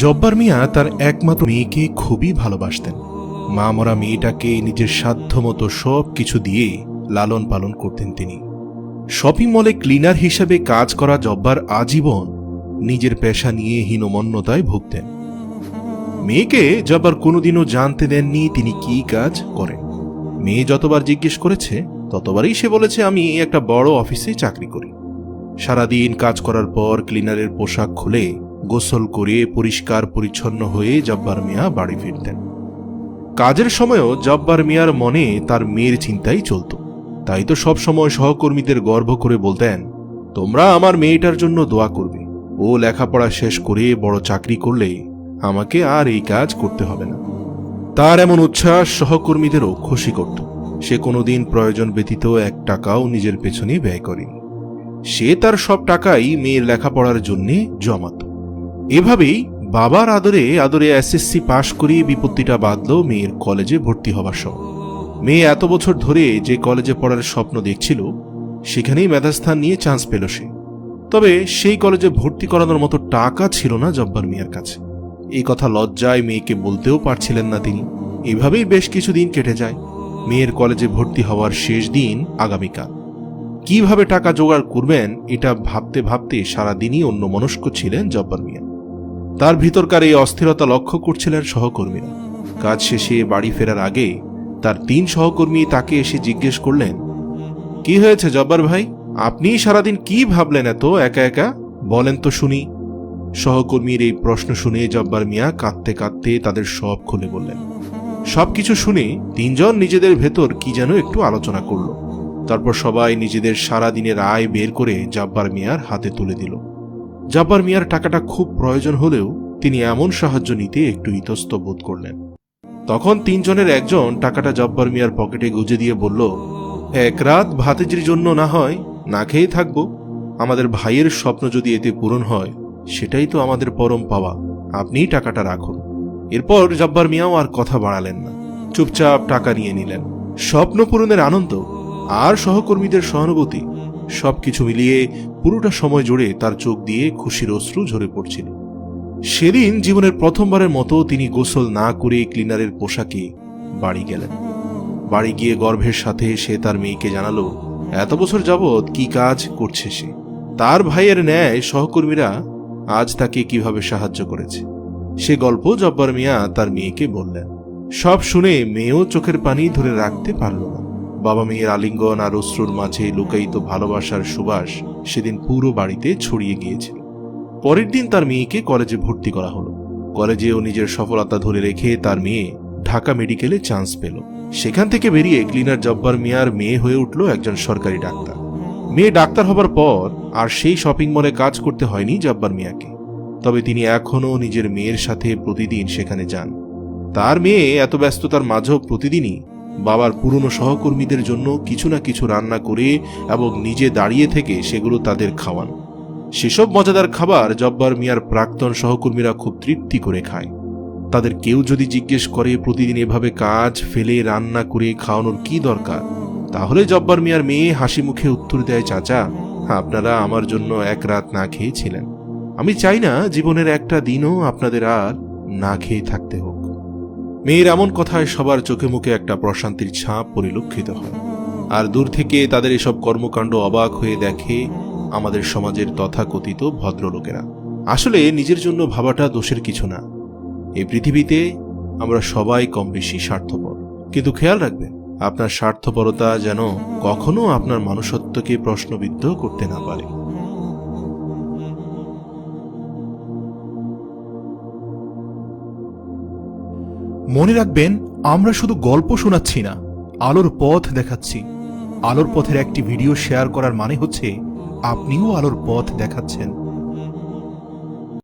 জব্বার মিয়া তার একমাত্র মেয়েকে খুবই ভালোবাসতেন। মা মরা মেয়েটাকে নিজের সাধ্যমতো সব কিছু দিয়ে লালন পালন করতেন তিনি। শপিং মলে ক্লিনার হিসেবে কাজ করা জব্বার আজীবন নিজের পেশা নিয়ে হীনমন্যতায় ভুগতেন। মেয়েকে জব্বার কোনোদিনও জানতে দেননি তিনি কি কাজ করেন। মেয়ে যতবার জিজ্ঞেস করেছে ততবারই সে বলেছে, আমি একটা বড় অফিসে চাকরি করি। সারাদিন কাজ করার পর ক্লিনারের পোশাক খুলে গোসল করে পরিষ্কার পরিচ্ছন্ন হয়ে জব্বার মিয়া বাড়ি ফিরতেন। কাজের সময়ও জব্বার মিয়ার মনে তার মেয়ের চিন্তাই চলত। তাই তো সবসময় সহকর্মীদের গর্ব করে বলতেন, তোমরা আমার মেয়েটার জন্য দোয়া করবে। ও লেখাপড়া শেষ করে বড় চাকরি করলে আমাকে আর এই কাজ করতে হবে না। তার এমন উচ্ছ্বাস সহকর্মীদেরও খুশি করত। সে কোনোদিন প্রয়োজন ব্যতীত এক টাকাও নিজের পেছনে ব্যয় করেনি। সে তার সব টাকাই মেয়ের লেখাপড়ার জন্য জমাত। এভাবেই বাবার আদরে আদরে এসএসসি পাশ করে বিপত্তিটা বাঁধল মেয়ের কলেজে ভর্তি হবার সময়। মেয়ে এত বছর ধরে যে কলেজে পড়ার স্বপ্ন দেখছিল সেখানেই মেধাস্থান নিয়ে চান্স পেল সে। তবে সেই কলেজে ভর্তি করানোর মতো টাকা ছিল না জব্বার মিয়ার কাছে। এই কথা লজ্জায় মেয়েকে বলতেও পারছিলেন না তিনি। এভাবেই বেশ কিছুদিন কেটে যায়। মেয়ের কলেজে ভর্তি হওয়ার শেষ দিন আগামীকাল। কিভাবে টাকা জোগাড় করবেন এটা ভাবতে ভাবতে সারাদিনই অন্যমনস্ক ছিলেন জব্বার মিয়া। তার ভিতরকার এই অস্থিরতা লক্ষ্য করছিলেন সহকর্মীরা। কাজ শেষে বাড়ি ফেরার আগে তার 3 সহকর্মী তাকে এসে জিজ্ঞেস করলেন, কি হয়েছে জব্বার ভাই, আপনি সারাদিন কি ভাবলেন এত একা একা, বলেন তো শুনি। সহকর্মীর এই প্রশ্ন শুনে জব্বার মিয়া কাঁদতে কাঁদতে তাদের সব খুলে বললেন। সবকিছু শুনে 3 জন নিজেদের ভেতর কি যেন একটু আলোচনা করল। তারপর সবাই নিজেদের সারাদিনের আয় বের করে জব্বার মিয়ার হাতে তুলে দিল। জব্বার মিয়ার টাকাটা খুব প্রয়োজন হলেও তিনি এমন সাহায্য নিতে একটু ইতস্ত বোধ করলেন। তখন 3 জনের একজন টাকাটা জব্বার মিয়ার পকেটে গুজে দিয়ে বলল, এক রাত ভাতিজির জন্য না হয় না খেয়ে থাকবো। আমাদের ভাইয়ের স্বপ্ন যদি এতে পূরণ হয় সেটাই তো আমাদের পরম পাওয়া, আপনিই টাকাটা রাখুন। এরপর জব্বার মিয়াও আর কথা বাড়ালেন না, চুপচাপ টাকা নিয়ে নিলেন। স্বপ্ন পূরণের আনন্দ আর সহকর্মীদের সহানুভূতি সবকিছু মিলিয়ে পুরোটা সময় জুড়ে তার চোখ দিয়ে খুশির অশ্রু ঝরে পড়ছিল। সেদিন জীবনের প্রথমবারের মতো তিনি গোসল না করে ক্লিনারের পোশাকে বাড়ি গেলেন। বাড়ি গিয়ে গর্বের সাথে সে তার মেয়েকে জানালো এত বছর যাবৎ কি কাজ করছে সে। তার ভাইয়ের ন্যায় সহকর্মীরা আজ তাকে কিভাবে সাহায্য করেছে সে গল্প জব্বার মিয়া তার মেয়েকে বললেন। সব শুনে মেয়েও চোখের পানি ধরে রাখতে পারল না। বাবা মেয়ের আলিঙ্গন আর অশ্রুর মাঝে লুকায়িত ভালোবাসার সুবাস সেদিন পুরো বাড়িতে ছড়িয়ে গিয়েছিল। পরের দিন তার মেয়েকে কলেজে ভর্তি করা হলো। কলেজেও নিজের সফলতা ধরে রেখে তার মেয়ে ঢাকা মেডিকেলে চান্স পেল। সেখান থেকে বেরিয়ে ক্লিনার জব্বার মিয়ার মেয়ে হয়ে উঠল একজন সরকারি ডাক্তার। মেয়ে ডাক্তার হবার পর আর সেই শপিং মলে কাজ করতে হয়নি জব্বার মিয়াকে। তবে তিনি এখনও নিজের মেয়ের সাথে প্রতিদিন সেখানে যান। তার মেয়ে এত ব্যস্ততার মাঝেও প্রতিদিনই বাবার পুরনো সহকর্মীদের জন্য কিছু না কিছু রান্না করে এবং নিজে দাঁড়িয়ে থেকে সেগুলো তাদের খাওয়ান। সেসব মজাদার খাবার জব্বার মিয়ার প্রাক্তন সহকর্মীরা খুব তৃপ্তি করে খায়। তাদের কেউ যদি জিজ্ঞেস করে প্রতিদিন এভাবে কাজ ফেলে রান্না করে খাওয়ানোর কি দরকার, তাহলে জব্বার মিয়ার মেয়ে হাসি মুখে উত্তর দেয়, চাচা, আপনারা আমার জন্য এক রাত না খেয়েছিলেন। আমি চাই না জীবনের একটা দিনও আপনাদের আর না খেয়ে থাকতে হোক। মেয়ের এমন কথায় সবার চোখে মুখে একটা প্রশান্তির ছাপ পরিলক্ষিত হয়। আর দূর থেকে তাদের এসব কর্মকাণ্ড অবাক হয়ে দেখে আমাদের সমাজের তথাকথিত ভদ্রলোকেরা। আসলে নিজের জন্য ভাবাটা দোষের কিছু না। এই পৃথিবীতে আমরা সবাই কম বেশি স্বার্থপর, কিন্তু খেয়াল রাখবেন আপনার স্বার্থপরতা যেন কখনো আপনার মনুষ্যত্বকে প্রশ্নবিদ্ধ করতে না পারে। মনে রাখবেন, আমরা শুধু গল্প শোনাচ্ছি না, আলোর পথ দেখাচ্ছি। আলোর পথের একটি ভিডিও শেয়ার করার মানে হচ্ছে আপনিও আলোর পথ দেখাচ্ছেন।